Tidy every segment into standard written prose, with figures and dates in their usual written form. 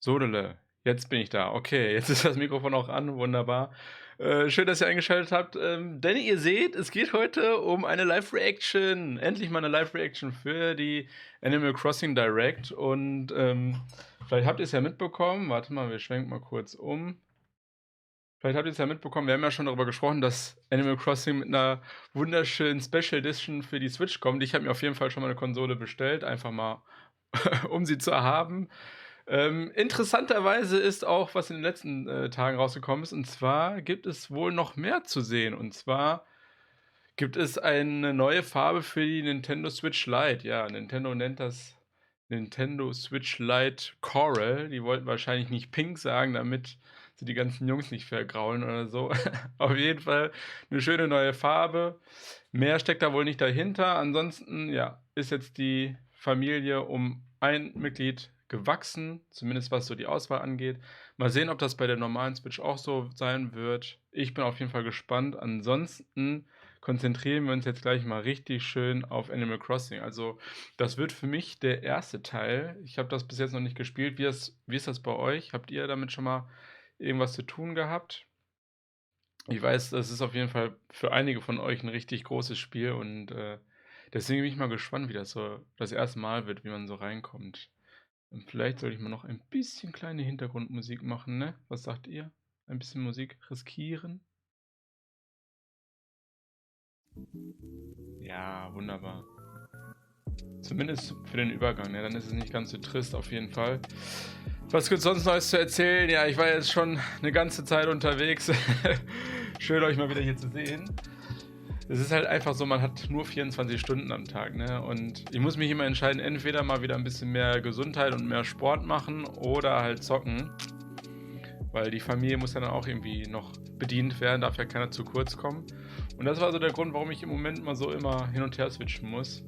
Sodele, jetzt bin ich da. Okay, jetzt ist das Mikrofon auch an, wunderbar. Schön, dass ihr eingeschaltet habt. Denn ihr seht, es geht heute um eine Live-Reaction. Endlich mal eine Live-Reaction für die Animal Crossing Direct. Und vielleicht habt ihr es ja mitbekommen. Warte mal, wir schwenken mal kurz um. Vielleicht habt ihr es ja mitbekommen, wir haben ja schon darüber gesprochen, dass Animal Crossing mit einer wunderschönen Special Edition für die Switch kommt. Ich habe mir auf jeden Fall schon mal eine Konsole bestellt, einfach mal, um sie zu haben. Interessanterweise ist auch, was in den letzten Tagen rausgekommen ist, und zwar gibt es wohl noch mehr zu sehen. Und zwar gibt es eine neue Farbe für die Nintendo Switch Lite. Ja, Nintendo nennt das Nintendo Switch Lite Coral. Die wollten wahrscheinlich nicht Pink sagen, damit sie die ganzen Jungs nicht vergraulen oder so. Auf jeden Fall eine schöne neue Farbe. Mehr steckt da wohl nicht dahinter. Ansonsten, ja, ist jetzt die Familie um ein Mitglied gewachsen, zumindest was so die Auswahl angeht. Mal sehen, ob das bei der normalen Switch auch so sein wird. Ich bin auf jeden Fall gespannt. Ansonsten konzentrieren wir uns jetzt gleich mal richtig schön auf Animal Crossing. Also das wird für mich der erste Teil. Ich habe das bis jetzt noch nicht gespielt. Wie ist das bei euch? Habt ihr damit schon mal irgendwas zu tun gehabt? Ich weiß, das ist auf jeden Fall für einige von euch ein richtig großes Spiel und deswegen bin ich mal gespannt, wie das so das erste Mal wird, wie man so reinkommt. Und vielleicht sollte ich mal noch ein bisschen kleine Hintergrundmusik machen, ne? Was sagt ihr? Ein bisschen Musik riskieren? Ja, wunderbar. Zumindest für den Übergang, ne? Dann ist es nicht ganz so trist auf jeden Fall. Was gibt es sonst Neues zu erzählen? Ja, ich war jetzt schon eine ganze Zeit unterwegs. Schön, euch mal wieder hier zu sehen. Es ist halt einfach so, man hat nur 24 Stunden am Tag, ne? Und ich muss mich immer entscheiden, entweder mal wieder ein bisschen mehr Gesundheit und mehr Sport machen oder halt zocken. Weil die Familie muss ja dann auch irgendwie noch bedient werden, darf ja keiner zu kurz kommen. Und das war so der Grund, warum ich im Moment mal so immer hin und her switchen muss.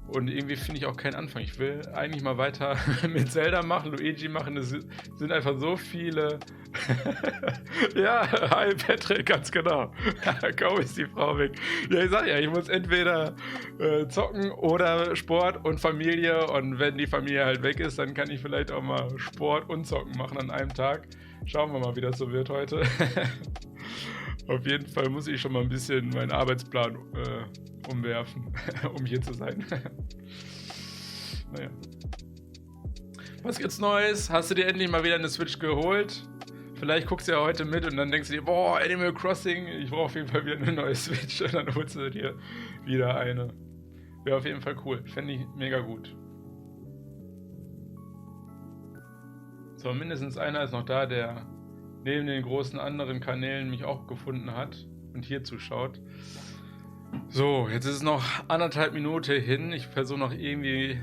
Und irgendwie finde ich auch keinen Anfang. Ich will eigentlich mal weiter mit Zelda machen, Luigi machen. Es sind einfach so viele. Ja, hi Patrick, ganz genau. Kaum ist die Frau weg. Ja, ich sag ja, ich muss entweder zocken oder Sport und Familie. Und wenn die Familie halt weg ist, dann kann ich vielleicht auch mal Sport und Zocken machen an einem Tag. Schauen wir mal, wie das so wird heute. Auf jeden Fall muss ich schon mal ein bisschen meinen Arbeitsplan umwerfen, um hier zu sein. Naja. Was gibt's Neues? Hast du dir endlich mal wieder eine Switch geholt? Vielleicht guckst du ja heute mit und dann denkst du dir, boah, Animal Crossing, ich brauche auf jeden Fall wieder eine neue Switch und dann holst du dir wieder eine. Wäre auf jeden Fall cool. Fände ich mega gut. So, mindestens einer ist noch da, der neben den großen anderen Kanälen mich auch gefunden hat und hier zuschaut. So, jetzt ist es noch 1,5 Minuten hin. Ich versuche noch irgendwie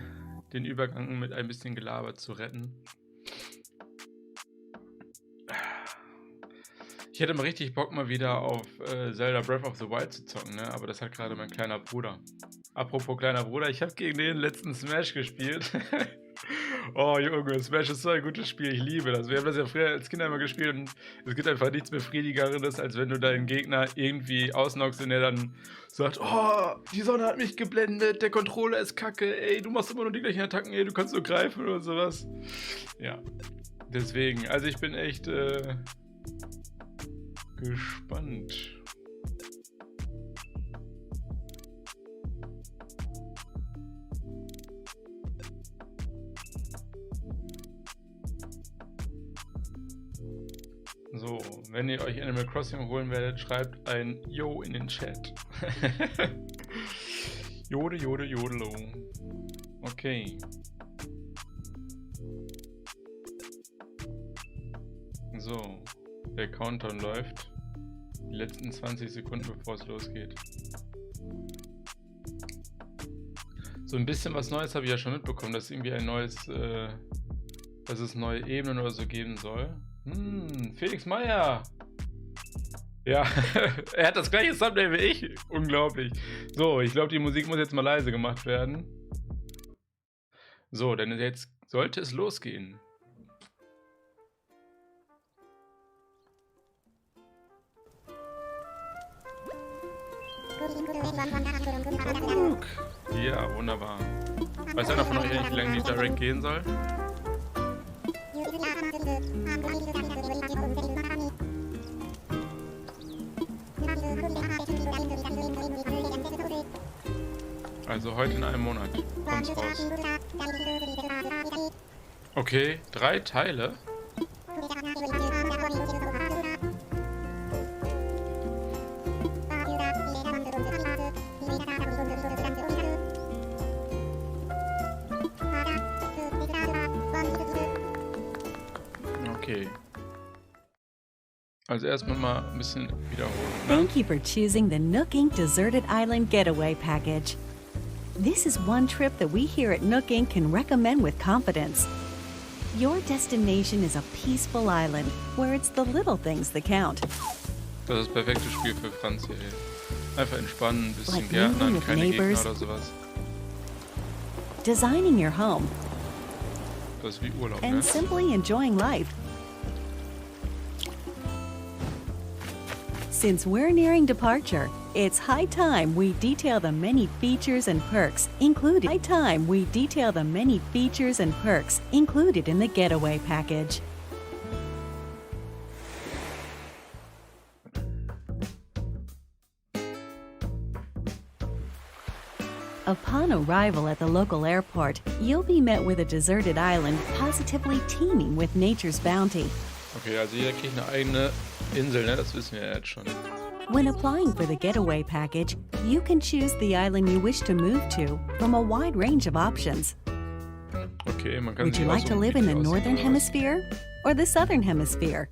den Übergang mit ein bisschen Gelaber zu retten. Ich hätte mal richtig Bock, mal wieder auf Zelda Breath of the Wild zu zocken, ne? Aber das hat gerade mein kleiner Bruder. Apropos kleiner Bruder, ich habe gegen den letzten Smash gespielt. Oh Junge, Smash ist so ein gutes Spiel, ich liebe das. Wir haben das ja früher als Kinder immer gespielt und es gibt einfach nichts Befriedigeres, als wenn du deinen Gegner irgendwie ausnockst und der dann sagt, oh, die Sonne hat mich geblendet, der Controller ist kacke, ey, du machst immer nur die gleichen Attacken, ey, du kannst nur greifen oder sowas. Ja, deswegen, also ich bin echt gespannt. So, wenn ihr euch Animal Crossing holen werdet, schreibt ein Yo in den Chat. Jode, Jode, Jodelo. Okay. So, der Countdown läuft. Die letzten 20 Sekunden, bevor es losgeht. So ein bisschen was Neues habe ich ja schon mitbekommen, dass irgendwie ein neues, dass es neue Ebenen oder so geben soll. Felix Meyer! Ja, er hat das gleiche Thumbnail wie ich. Unglaublich. So, ich glaube, die Musik muss jetzt mal leise gemacht werden. So, denn jetzt sollte es losgehen. Ja, wunderbar. Weiß einer von euch, wie lange die Direct gehen soll? Also heute in einem Monat kommt's raus. Okay, 3 Teile. Okay. Also erstmal mal ein bisschen wiederholen. Ne? Thank you for choosing the Nook Inc. Deserted Island Getaway Package. This is one trip that we here at Nook Inc. can recommend with confidence. Your destination is a peaceful island where it's the little things that count. Das ist das perfekte Spiel für Franz hier. Einfach entspannen, ein bisschen Like Gärtnern, meeting with keine Gegner neighbors. oder sowas. Designing your home, Das ist wie Urlaub, ne? and simply enjoying life. Since we're nearing departure, it's high time we detail the many features and perks included. High time we detail the many features and perks included in the getaway package. Upon arrival at the local airport, you'll be met with a deserted island positively teeming with nature's bounty. Okay, also jeder kriegt eine eigene Insel, ne? Das wissen wir ja jetzt schon. When applying for the getaway package, you can choose the island you wish to move to from a wide range of options. Okay, man kann Would sich you like to aussuchen, live wie in die the aussehen northern oder was. hemisphere or the southern hemisphere?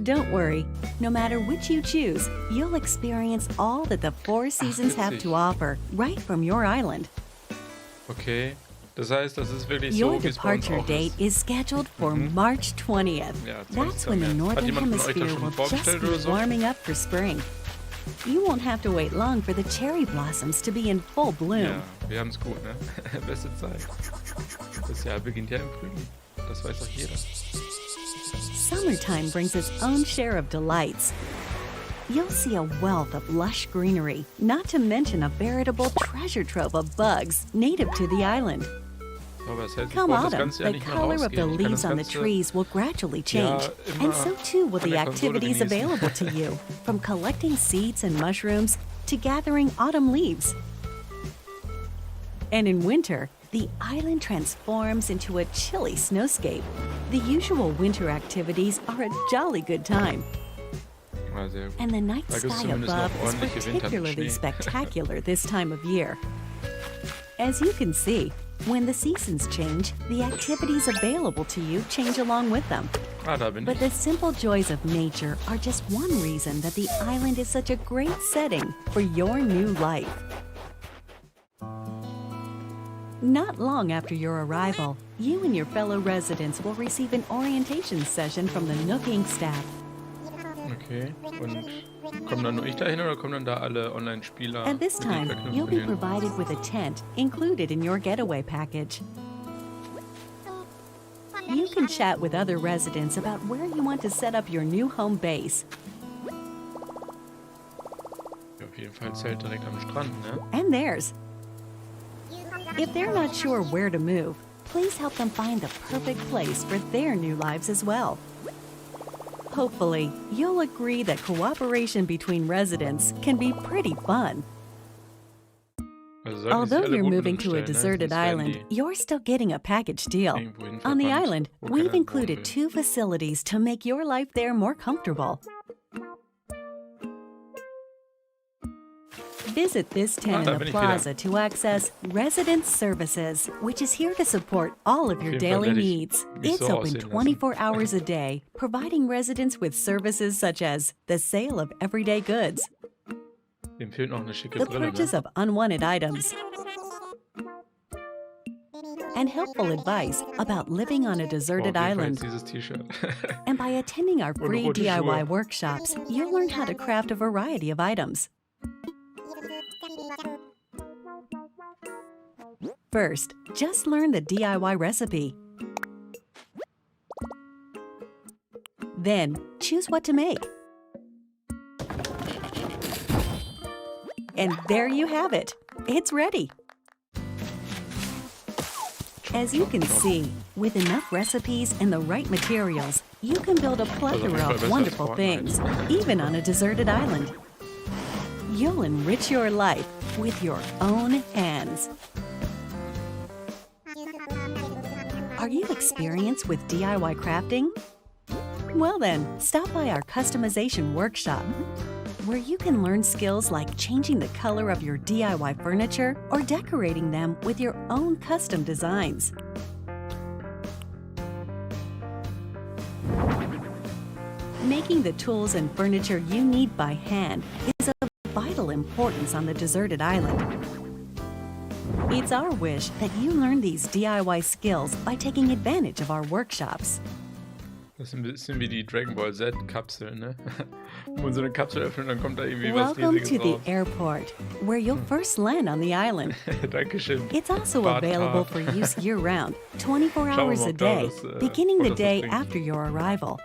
Don't worry, no matter which you choose, you'll experience all that the four seasons have to offer right from your island. Okay, das heißt, das ist wirklich Your so, wie es bei uns departure auch date ist. is scheduled for March 20th. Ja, That's 20. when the März. Hat northern jemand von euch das hemisphere schon will just vorbestellt oder be so? warming up for spring. You won't have to wait long for the cherry blossoms to be in full bloom. Ja, wir haben es gut, ne? Beste Zeit. Das Jahr beginnt ja im Frühling. Das weiß doch jeder. Summertime brings its own share of delights. You'll see a wealth of lush greenery, not to mention a veritable treasure trove of bugs native to the island. Aber das heißt, ich Come brauche das autumn, Ganze ja the nicht mehr color of the rausgehen. Ich kann leaves das on the Ganze trees will gradually change, immer and so too will an the der Konsole activities genießen. available to you, from collecting seeds and mushrooms to gathering autumn leaves. And in winter, the island transforms into a chilly snowscape. The usual winter activities are a jolly good time, Ja, sehr gut. and the night Da gibt's sky zumindest above noch is ordentliche Winter mit particularly Schnee. spectacular this time of year. As you can see, when the seasons change, the activities available to you change along with them. Ah, da bin But ich. the simple joys of nature are just one reason that the island is such a great setting for your new life. Not long after your arrival, you and your fellow residents will receive an orientation session from the Nook Inc. staff. Okay, und kommen dann nur ich dahin oder kommen dann da alle Online-Spieler? At this mit time, den you'll be Verknüpfungen hin? provided with a tent included in your getaway package. You can chat with other residents about where you want to set up your new home base. Auf jeden Fall Zelt direkt am Strand, ne? And theirs. If they're not sure where to move, please help them find the perfect place for their new lives as well. Hopefully, you'll agree that cooperation between residents can be pretty fun. Also sollten sich Although alle you're gut moving mit to a uns stellen, ne? deserted Sonst werden island, die you're still getting a package deal. irgendwo hin On the verbannt, island, wo we've keiner included wohnen will. 2 facilities to make your life there more comfortable. Visit this tent da in bin the ich wieder. plaza to access Resident Services, which is here to support all of your Auf jeden Fall daily werde ich needs. mich It's so open aussehen lassen. 24 hours a day, providing residents with services such as the sale of everyday goods, Dem fehlt noch eine schicke the Brille, purchase ne? of unwanted items, and helpful advice about living on a Boah, deserted auf jeden Fall island. jetzt dieses T-Shirt. And by attending our free rote DIY Schuhe. workshops, you'll learn how to craft a variety of items. First, just learn the DIY recipe. Then, choose what to make. And there you have it. It's ready. As you can see, with enough recipes and the right materials, you can build a plethora of wonderful things, even on a deserted island. You'll enrich your life with your own hands. Are you experienced with DIY crafting? Well then, stop by our customization workshop, where you can learn skills like changing the color of your DIY furniture or decorating them with your own custom designs. Making the tools and furniture you need by hand is of vital importance on the deserted island. It's our wish that you learn these DIY skills by taking advantage of our workshops. Das ist ein bisschen wie die Dragon Ball Z-Kapsel, ne? Wenn man so eine Kapsel öffnet, dann kommt da irgendwie was Welcome Riesiges to the raus. airport, where you'll first land on the island. Dankeschön. It's also Barthaar. available for use year-round, 24 Schauen wir hours mal, a ob da day, was, beginning the Fotos day bringt. after your arrival.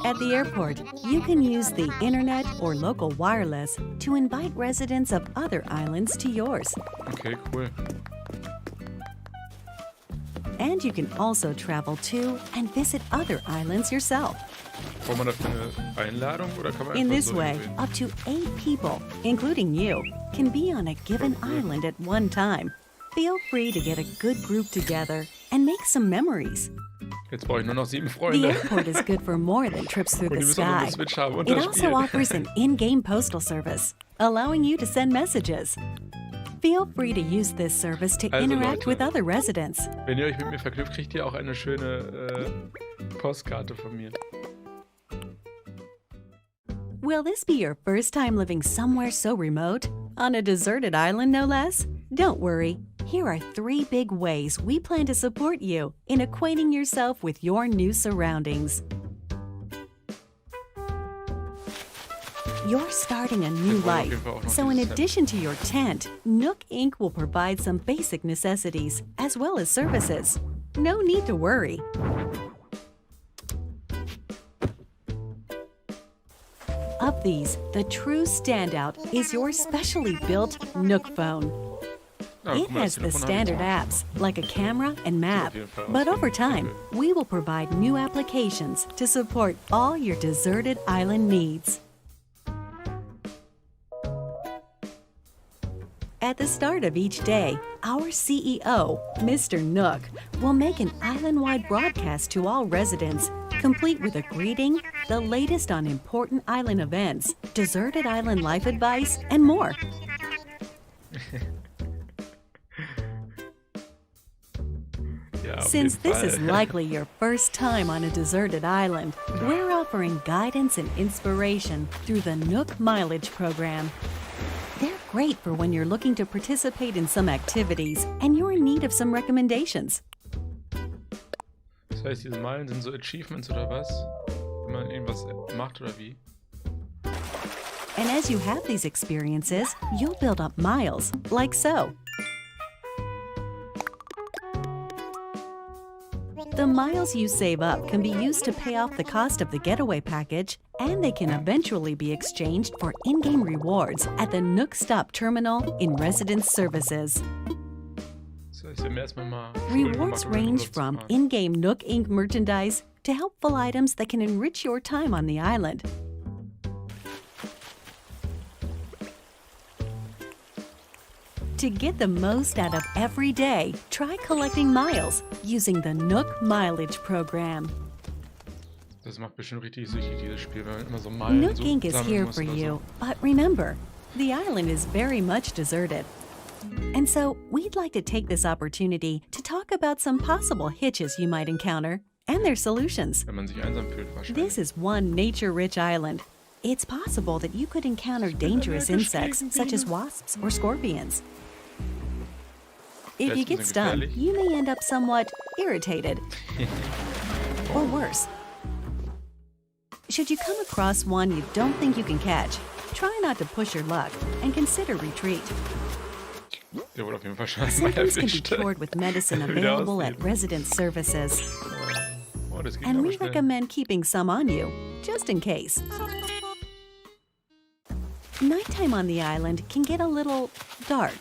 At the airport, you can use the internet or local wireless to invite residents of other islands to yours. Okay, cool. And you can also travel to and visit other islands yourself. Braucht man dafür eine Einladung oder kann man In einfach this so way, hingehen? up to 8 people, including you, can be on a given island at one time. Feel free to get a good group together and make some memories. Jetzt brauche ich nur noch 7 The Freunde. airport is good for more than trips through Und the die müssen auch noch sky. eine Switch haben und It das also Spiel. offers an in-game postal service, allowing you to send messages. Feel free to use this service to Also, interact Leute. with other residents. Wenn ihr euch mit mir verknüpft, kriegt ihr auch eine schöne Postkarte von mir. Will this be your first time living somewhere so remote? On a deserted island, no less? Don't worry. Here are 3 big ways we plan to support you in acquainting yourself with your new surroundings. You're starting a new Wir brauchen auf jeden life, Fall auch noch so in dieses Hemd. addition to your tent, Nook Inc. will provide some basic necessities as well as services. No need to worry. Of these, the true standout is your specially built Nook phone. Ah, It guck mal, has das the Telefon habe ich standard jetzt auch. apps like a camera and map, jeden Fall but aus. over time, Okay. we will provide new applications to support all your deserted island needs. At the start of each day, our CEO, Mr. Nook, will make an island-wide broadcast to all residents, complete with a greeting, the latest on important island events, deserted island life advice, and more. Ja, auf Since jeden this is Fall. likely your first time on a deserted island, we're offering guidance and inspiration through the Nook Mileage Program. They're great for when you're looking to participate in some activities and you're in need of some recommendations. Das heißt, diese Meilen sind so Achievements oder was? Wenn man irgendwas macht oder wie? And as you have these experiences, you'll build up miles, like so. The miles you save up can be used to pay off the cost of the getaway package, and they can eventually be exchanged for in-game rewards at the Nook Stop Terminal in Residence Services. Das heißt, wir haben erstmal mal Schulden Rewards gemacht, um in range Urlaub zu from fahren. in-game Nook Inc. merchandise to helpful items that can enrich your time on the island. To get the most out of every day, try collecting miles using the Nook Mileage Program. Das macht bestimmt richtig süchtig, dieses Spiel, weil man immer so Meilen Nook so Inc. is sammeln here muss for oder so. you, but remember, the island is very much deserted. And so, we'd like to take this opportunity to talk about some possible hitches you might encounter and their solutions. Wenn man sich einsam fühlt, wahrscheinlich. This is one nature-rich island. It's possible that you could encounter dangerous insects such as wasps or scorpions. If you get Wespen sind stung, gefährlich. you may end up somewhat irritated, or worse. Should you come across one you don't think you can catch, try not to push your luck and consider retreat. Der wurde auf jeden Fall schon einmal Symptoms can be erwischt. cured with medicine Wie der available at aussieht. resident services, Oh, das geht and aber we schnell. recommend keeping some on you, just in case. Nighttime on the island can get a little dark.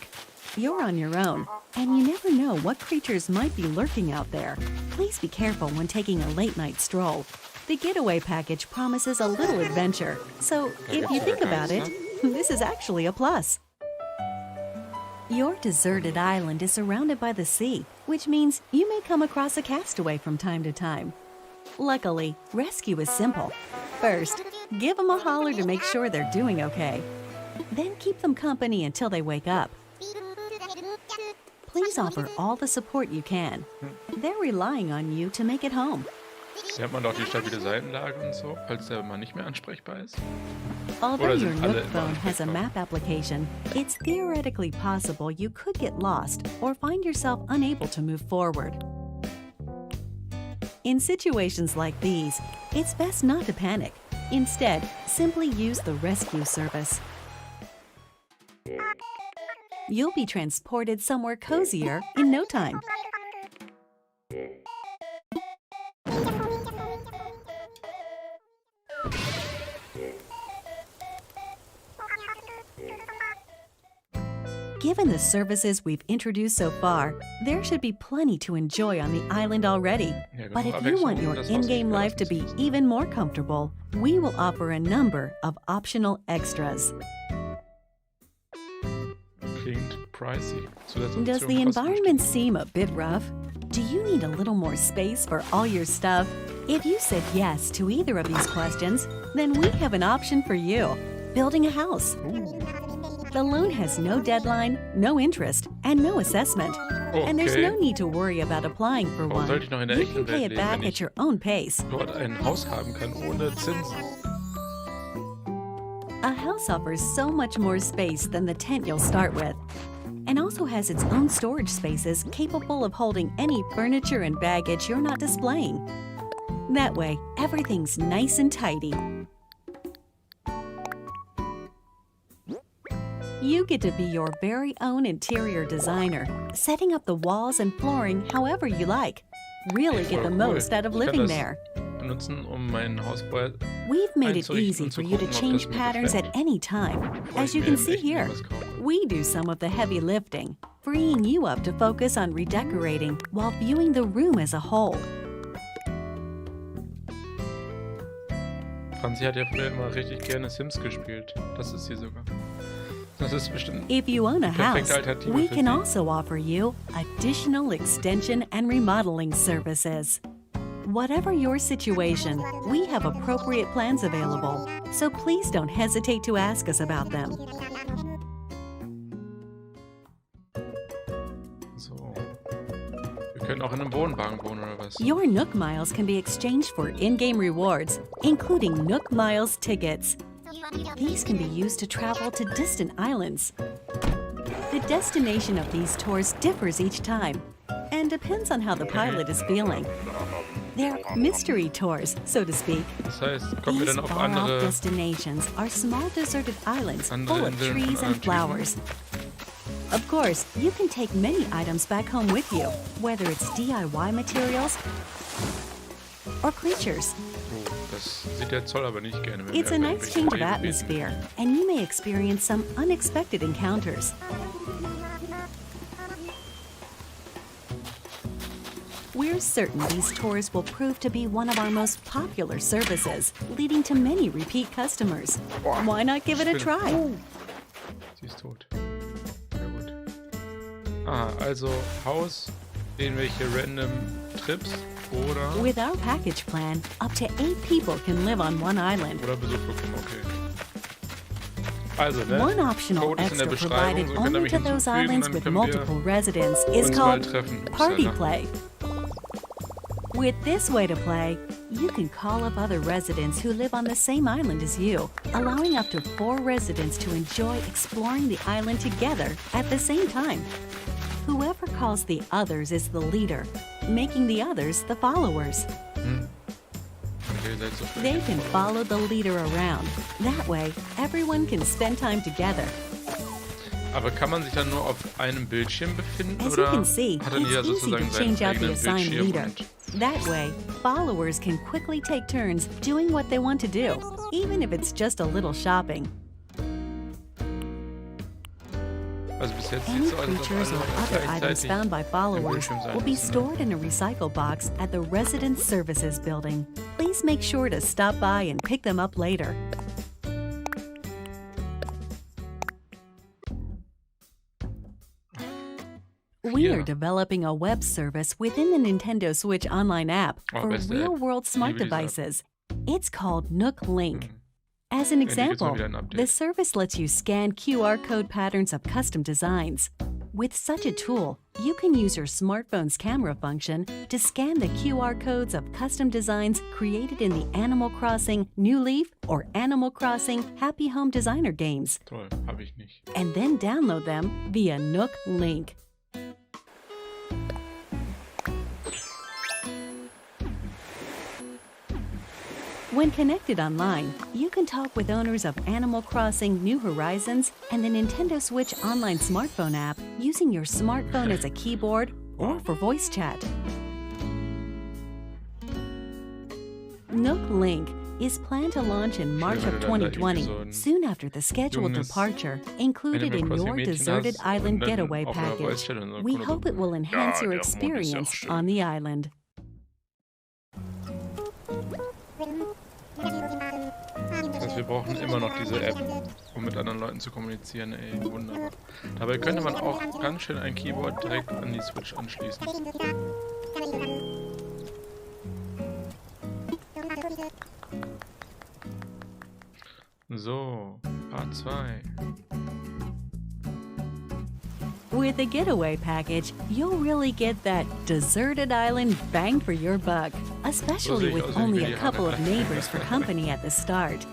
You're on your own, and you never know what creatures might be lurking out there. Please be careful when taking a late-night stroll. The getaway package promises a little adventure, so if you think about it, this is actually a plus. Your deserted island is surrounded by the sea, which means you may come across a castaway from time to time. Luckily, rescue is simple. First, give them a holler to make sure they're doing okay. Then keep them company until they wake up. Please offer all the support you can. They're relying on you to make it home. Hier hat man doch die stabile Seitenlage und so, falls der mal nicht mehr ansprechbar ist. Although Oder your sind alle Nook immer phone has a ansprechbar? map application, it's theoretically possible you could get lost or find yourself unable to move forward. In situations like these, it's best not to panic. Instead, simply use the rescue service. You'll be transported somewhere cozier in no time. Given the services we've introduced so far, there should be plenty to enjoy on the island already. Ja, But genug if you want Abwechslung, your um das Haus in-game nicht life to be verlassen zu müssen. even more comfortable, we will offer a number of optional extras. Klingt pricey. Does the environment seem a bit rough? Do you need a little more space for all your stuff? If you said yes to either of these questions, then we have an option for you: building a house. The loan has no deadline, no interest, and no assessment. And there's no need to worry about applying for Warum one. sollte ich noch in der You echten can pay Welt it leben, back wenn at ich your own pace. dort ein Haus haben kann ohne Zinsen? A house offers so much more space than the tent you'll start with, and also has its own storage spaces capable of holding any furniture and baggage you're not displaying. That way, everything's nice and tidy. You get to be your very own interior designer, setting up the walls and flooring however you like. Really get the Voll cool. most out of Ich kann living das there. benutzen, um mein Haus vorher We've made it einzurichten easy und for zu you to gucken, ob change das mir patterns gefällt, at any time. bevor As ich you mir can im see echten here, was kaufe. we do some of the heavy lifting, freeing you up to focus on redecorating while viewing the room as a whole. Franzi hat ja früher immer richtig gerne Sims gespielt. Das ist sie sogar. Das ist bestimmt If you own a die perfekte house, Alternative we für can sie. also offer you additional extension and remodeling services. Whatever your situation, we have appropriate plans available, so please don't hesitate to ask us about them. So. Wir können auch in einem Wohnwagen wohnen oder was? Your Nook Miles can be exchanged for in-game rewards, including Nook Miles tickets. These can be used to travel to distant islands. The destination of these tours differs each time and depends on how the pilot is feeling. They're mystery tours, so to speak. Das heißt, kommen wir These dann auf far-off andere... destinations are small deserted islands Andere full of Inseln von trees and anderen Typen. flowers. Of course, you can take many items back home with you, whether it's DIY materials or creatures. Oh, das sieht der Zoll aber nicht gerne, wenn It's wir a an nice irgendwelche change of Lebewesen atmosphere, and you may experience some unexpected encounters. We're certain these tours will prove to be one of our most popular services, leading to many repeat customers. Why not give it a try? Sie ist tot. Ja gut. Ah, also Haus, irgendwelche random Trips oder... With our package plan, up to 8 people can live on one island. Oder Besuch bekommen, okay. Also, ne? One optional Code ist in der extra Beschreibung, provided so könnt ihr only mich to those hinzufügen, islands dann with können wir multiple residents is uns mal called treffen. Party Upsala. Play. With this way to play, you can call up other residents who live on the same island as you, allowing up to 4 residents to enjoy exploring the island together at the same time. Whoever calls the others is the leader, making the others the followers. Okay, seid so schlecht. They can follow the leader around. That way, everyone can spend time together. Aber kann man sich dann nur auf einem Bildschirm befinden As you oder can see, hat dann jeder it's easy sozusagen to seinen change out the eigenen assigned Bildschirm leader. und That way, followers can quickly take turns doing what they want to do, even if it's just a little shopping. Also bis jetzt Any sieht's so aus, als ob creatures or alle other items gleichzeitig found by im followers Bildschirm sein will be müssen, ne? stored in a recycle box at the Resident Services Building. Please make sure to stop by and pick them up later. We are Hier. developing a web service within the Nintendo Switch Online app Oh, for beste App. real-world smart Liebe diese App. devices. It's called Nook Link. Mhm. As an Endlich gibt's mal example, wieder ein Update. the service lets you scan QR code patterns of custom designs. With such a tool, you can use your smartphone's camera function to scan the QR codes of custom designs created in the Animal Crossing New Leaf or Animal Crossing Happy Home Designer games, Toll, habe ich nicht. and then download them via Nook Link. When connected online, you can talk with owners of Animal Crossing New Horizons and the Nintendo Switch Online smartphone app using your smartphone as a keyboard or for voice chat. Nook Link is planned to launch in March of 2020, soon after the scheduled departure included in your deserted island getaway package. We hope it will enhance your experience on the island. Das heißt, wir brauchen immer noch diese App, um mit anderen Leuten zu kommunizieren. Ey, wunderbar. Dabei könnte man auch ganz schön ein Keyboard direkt an die Switch anschließen. So, Part 2. With the getaway package, you'll really get that deserted island bang for your buck, especially with only a couple of neighbors for company at the start.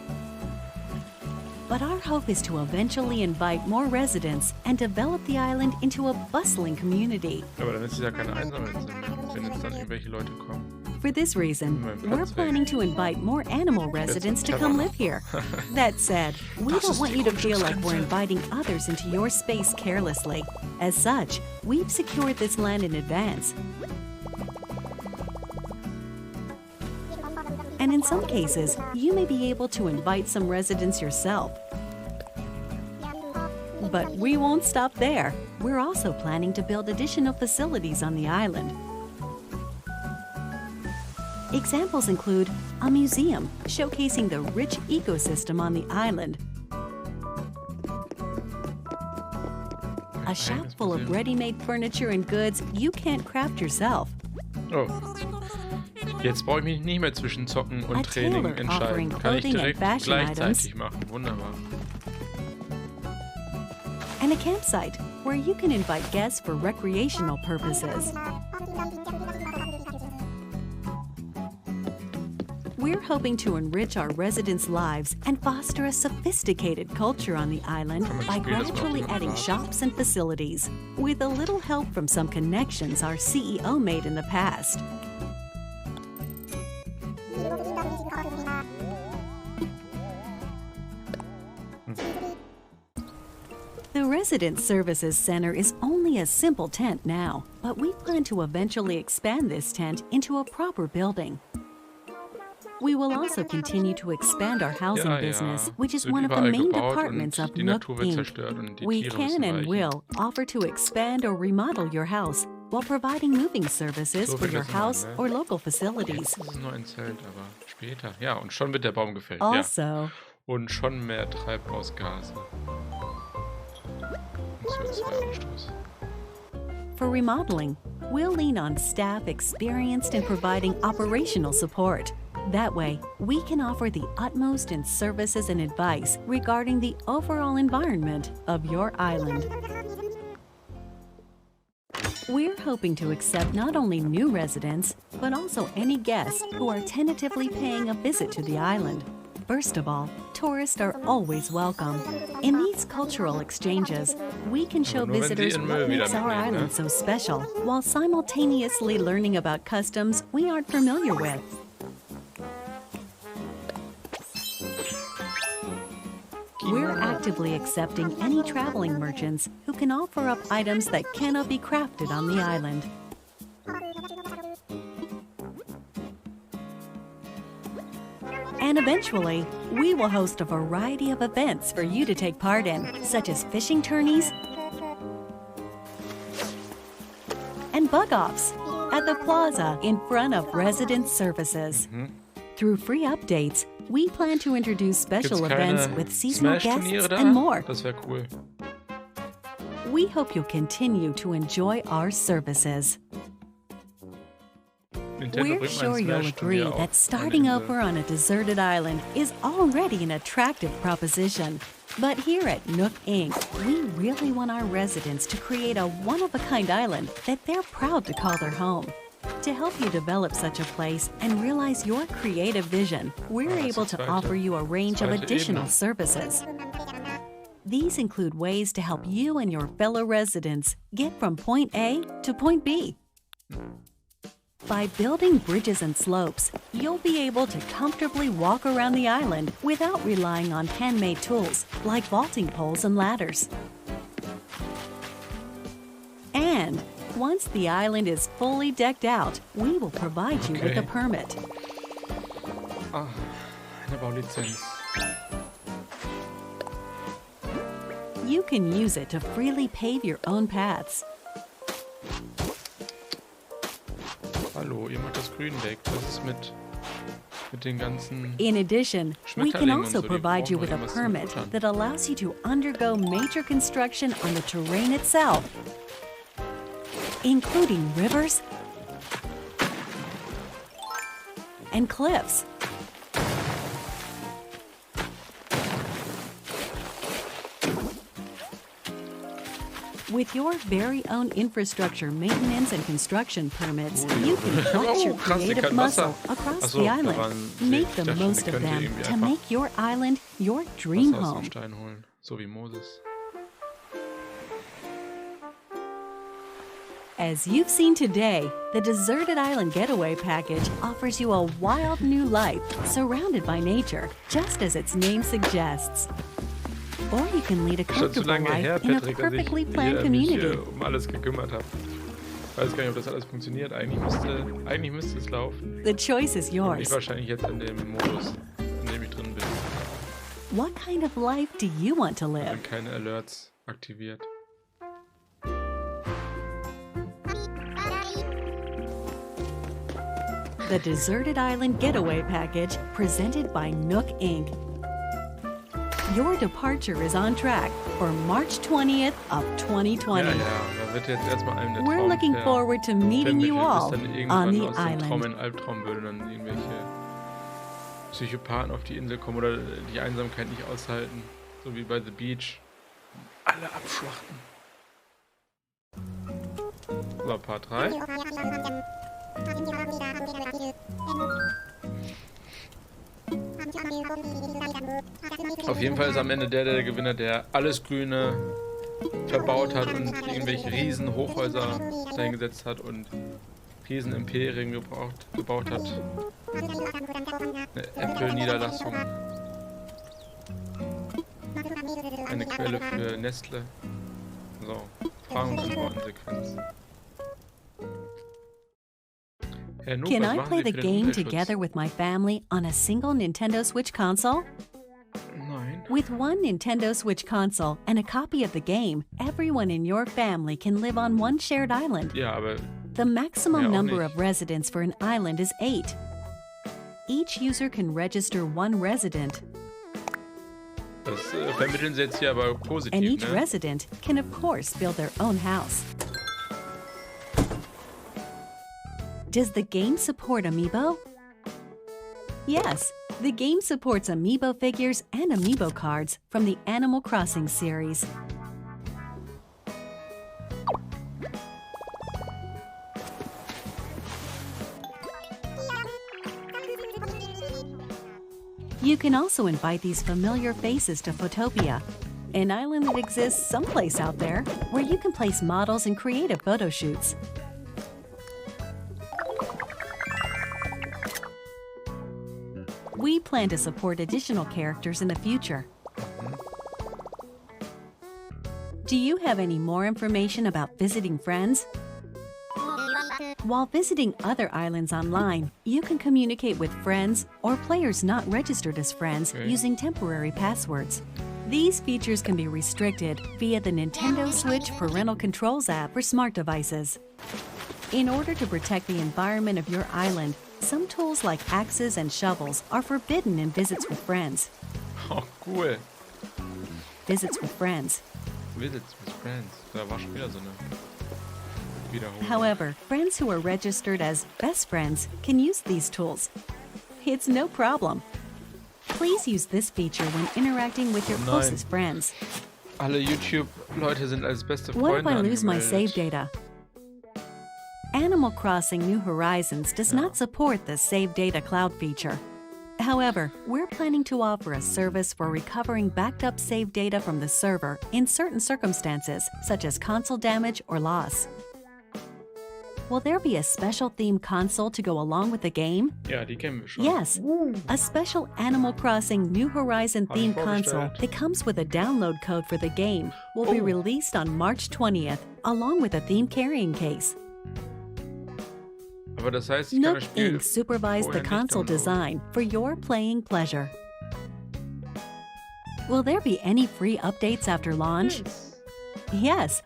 But our hope is to eventually invite more residents and develop the island into a bustling community. Aber dann ist es ja keine Einsammelsinsel mehr, wenn jetzt dann irgendwelche Leute kommen. For this reason, we're planning to invite more animal residents to come live here. That said, we don't want you to feel like we're inviting others into your space carelessly. As such, we've secured this land in advance. And in some cases, you may be able to invite some residents yourself. But we won't stop there. We're also planning to build additional facilities on the island. Examples include a museum showcasing the rich ecosystem on the island, a shop full of ready-made furniture and goods you can't craft yourself, Oh. Jetzt brauche ich mich nicht mehr zwischen Zocken und A Training tailor entscheiden. offering Kann ich clothing and direkt fashion gleichzeitig machen. Wunderbar. and a campsite where you can invite guests for recreational purposes. We're hoping to enrich our residents' lives and foster a sophisticated culture on the island by gradually adding shops and facilities, with a little help from some connections our CEO made in the past. The Resident Services Center is only a simple tent now, but we plan to eventually expand this tent into a proper building. We will also continue to expand our housing business, which is one of the main departments of Nook Inc. We can and will offer to expand or remodel your house while providing moving services for your house or local facilities. Das ist nur ein Zelt, aber später. Ja, und schon wird der Baum gefällt. Also, Ja. Und schon mehr Treibhausgase. Und CO2-Ausstoß. for remodeling, we'll lean on staff experienced in providing operational support. That way, we can offer the utmost in services and advice regarding the overall environment of your island. We're hoping to accept not only new residents, but also any guests who are tentatively paying a visit to the island. First of all, tourists are always welcome. In these cultural exchanges, we can show visitors what makes our island so special, while simultaneously learning about customs we aren't familiar with. We're actively accepting any traveling merchants who can offer up items that cannot be crafted on the island. And eventually, we will host a variety of events for you to take part in, such as fishing tourneys, doing bug-offs at the plaza in front of resident services. Through free updates, we plan to introduce special Gibt's events keine with seasonal guests Smash-Turniere da? and more. Das wäre cool. We hope you'll continue to enjoy our services. Nintendo We're bringt sure mein you'll Smash-Turnier agree auf that eine starting Insel. over on a deserted island is already an attractive proposition. But here at Nook Inc., we really want our residents to create a one-of-a-kind island that they're proud to call their home. To help you develop such a place and realize your creative vision, we're das able ist to zweite- offer you a range of zweite additional Ebene. services. These include ways to help you and your fellow residents get from point A to point B. By building bridges and slopes, you'll be able to comfortably walk around the island without relying on handmade tools like vaulting poles and ladders. And once the island is fully decked out, we will provide you with Okay. a permit. Ah, eine Baulizenz. You can use it to freely pave your own paths. Hallo, ihr macht das Grün weg. Was ist mit den ganzen... In addition, we can Schmetterlinge und also so, die provide you brauchen with a irgendwas zum permit Futtern. that allows you to undergo major construction on the terrain itself, including rivers and cliffs. With your very own infrastructure maintenance and construction permits, you can flex your krass, die creative kann Wasser. muscle across Ach so, the da island. waren See. Make Ich the dachte, most die of können them irgendwie to einfach make your island your dream Wasser aus dem home. Stein holen. So wie Moses. As you've seen today, the Deserted Island Getaway Package offers you a wild new life surrounded by nature, just as its name suggests. Or you can lead a Schon zu comfortable lange her, life in a Patrick, dass ich perfectly planned mich community. um alles gekümmert habe. Ich weiß gar nicht, ob das alles funktioniert. Eigentlich müsste es laufen. The choice is Und ich yours. wahrscheinlich jetzt in dem Modus, in dem ich drin bin. What kind of life do you want to live? Und keine Alerts aktiviert. The Deserted Island Getaway Package, presented by Nook Inc. Your departure is on track for March 20th of 2020. Ja, da wird jetzt erstmal einem der We're Traum looking forward to meeting you all bis dann on irgendwann the aus dem Traum island. in Albtraum würde dann irgendwelche Psychopathen auf die Insel kommen oder die Einsamkeit nicht aushalten. So wie bei The Beach. Alle abschlachten. So, Part 3. Auf jeden Fall ist am Ende der Gewinner, der alles Grüne verbaut hat und irgendwelche riesen Hochhäuser dahingesetzt hat und riesen Imperien gebaut hat. Eine Apple-Niederlassung. Eine Quelle für Nestle. So, Fragen und Antworten-Sequenz. Herr Noob, Can was I machen play Sie the für den game Umweltschutz? together with my family on a single Nintendo Switch console? Nein. With one Nintendo Switch console and a copy of the game, everyone in your family can live on one shared island. Ja, aber The maximum Mehr auch number nicht. of residents for an island is 8. Each user can register one resident, das vermitteln Sie jetzt hier aber and positiv, each ne? resident can, of course, build their own house. Does the game support Amiibo? Yes, the game supports Amiibo figures and Amiibo cards from the Animal Crossing series. You can also invite these familiar faces to Photopia, an island that exists someplace out there where you can place models and creative photo shoots. We plan to support additional characters in the future. Do you have any more information about visiting friends? While visiting other islands online, you can communicate with friends or players not registered as friends Okay. using temporary passwords. These features can be restricted via the Nintendo Switch Parental Controls app for smart devices. In order to protect the environment of your island, some tools like axes and shovels are forbidden in visits with friends. Oh, cool. Visits with friends. Visits with friends. Da war schon wieder so eine Wiederholung. However, friends who are registered as best friends can use these tools. It's no problem. Please use this feature when interacting with your closest friends. Alle YouTube-Leute sind als beste What if Freunde I lose my save angemeldet. data? Animal Crossing New Horizons does not support the Save Data Cloud feature. However, we're planning to offer a service for recovering backed up save data from the server in certain circumstances, such as console damage or loss. Will there be a special theme console to go along with the game? Ja, die kennen wir schon. Yes, a special Animal Crossing New Horizon theme console that comes with a download code for the game will be released on March 20th, along with a theme carrying case. Aber das heißt, ich kann Nook das Spiel Inc. supervised the vorher nicht console downloaden. design for your playing pleasure. Will there be any free updates after launch? Yes.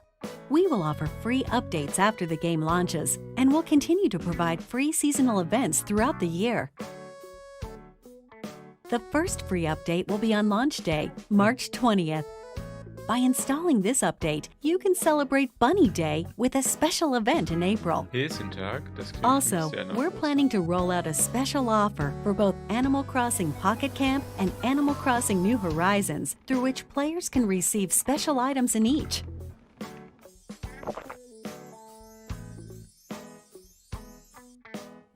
We will offer free updates after the game launches, and will continue to provide free seasonal events throughout the year. The first free update will be on launch day, March 20th. By installing this update, you can celebrate Bunny Day with a special event in April. Häschentag, das klingt Also, sehr nach we're Ostern. planning to roll out a special offer for both Animal Crossing Pocket Camp and Animal Crossing New Horizons, through which players can receive special items in each.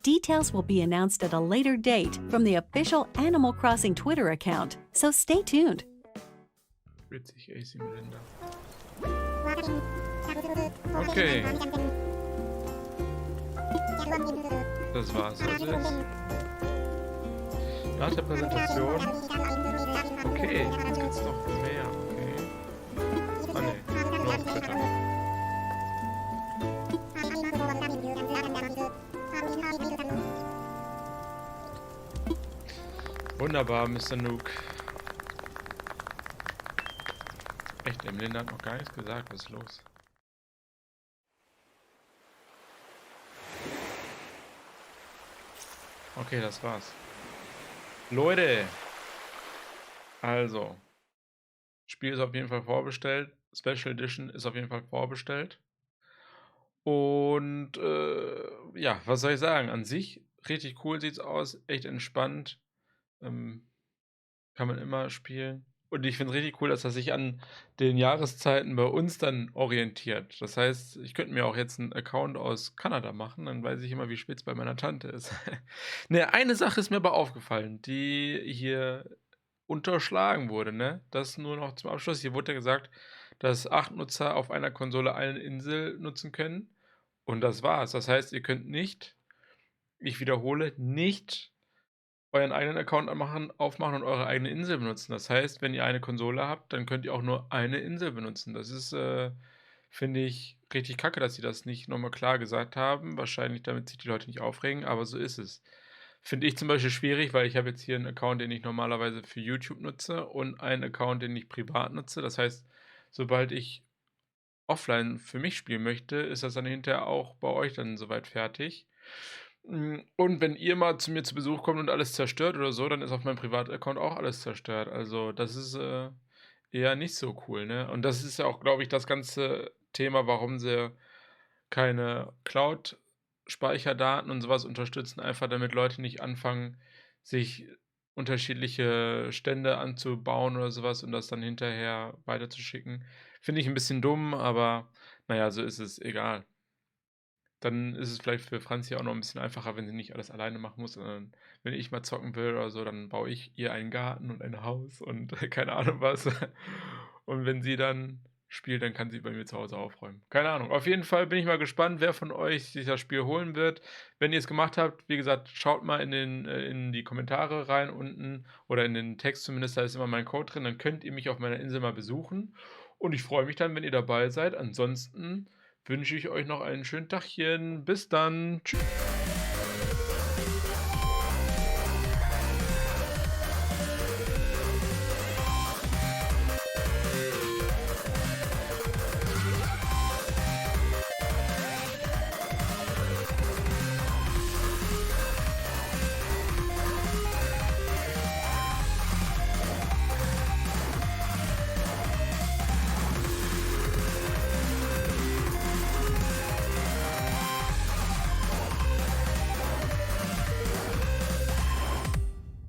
Details will be announced at a later date from the official Animal Crossing Twitter account, so stay tuned. Witzig, AC Melinda. Okay. Das war's also jetzt. Nach der Präsentation. Okay, jetzt gibt's noch mehr. Okay. Ah ne, nur auf Twitter. Wunderbar, Mr. Nook. Echt, der Melinda hat noch gar nichts gesagt. Was ist los? Okay, das war's. Leute! Also. Spiel ist auf jeden Fall vorbestellt. Special Edition ist auf jeden Fall vorbestellt. Und ja, was soll ich sagen? An sich richtig cool sieht's aus. Echt entspannt. Kann man immer spielen. Und ich finde es richtig cool, dass er sich an den Jahreszeiten bei uns dann orientiert. Das heißt, ich könnte mir auch jetzt einen Account aus Kanada machen, dann weiß ich immer, wie spät es bei meiner Tante ist. Ne, eine Sache ist mir aber aufgefallen, die hier unterschlagen wurde, ne? Das nur noch zum Abschluss. Hier wurde ja gesagt, dass 8 Nutzer auf einer Konsole eine Insel nutzen können. Und das war's. Das heißt, ihr könnt nicht, ich wiederhole, nicht euren eigenen Account aufmachen und eure eigene Insel benutzen. Das heißt, wenn ihr eine Konsole habt, dann könnt ihr auch nur eine Insel benutzen. Das ist, finde ich, richtig kacke, dass sie das nicht nochmal klar gesagt haben. Wahrscheinlich, damit sich die Leute nicht aufregen, aber so ist es. Finde ich zum Beispiel schwierig, weil ich habe jetzt hier einen Account, den ich normalerweise für YouTube nutze und einen Account, den ich privat nutze. Das heißt, sobald ich offline für mich spielen möchte, ist das dann hinterher auch bei euch dann soweit fertig. Und wenn ihr mal zu mir zu Besuch kommt und alles zerstört oder so, dann ist auf meinem Privataccount auch alles zerstört. Also das ist eher nicht so cool, ne? Und das ist ja auch, glaube ich, das ganze Thema, warum sie keine Cloud-Speicherdaten und sowas unterstützen, einfach damit Leute nicht anfangen, sich unterschiedliche Stände anzubauen oder sowas und das dann hinterher weiterzuschicken. Finde ich ein bisschen dumm, aber naja, so ist es, egal. Dann ist es vielleicht für Franzi auch noch ein bisschen einfacher, wenn sie nicht alles alleine machen muss, sondern wenn ich mal zocken will oder so, dann baue ich ihr einen Garten und ein Haus und keine Ahnung was. Und wenn sie dann spielt, dann kann sie bei mir zu Hause aufräumen. Keine Ahnung. Auf jeden Fall bin ich mal gespannt, wer von euch sich das Spiel holen wird. Wenn ihr es gemacht habt, wie gesagt, schaut mal in die Kommentare rein unten oder in den Text zumindest, da ist immer mein Code drin. Dann könnt ihr mich auf meiner Insel mal besuchen. Und ich freue mich dann, wenn ihr dabei seid. Ansonsten wünsche ich euch noch einen schönen Tagchen. Bis dann. Tschüss.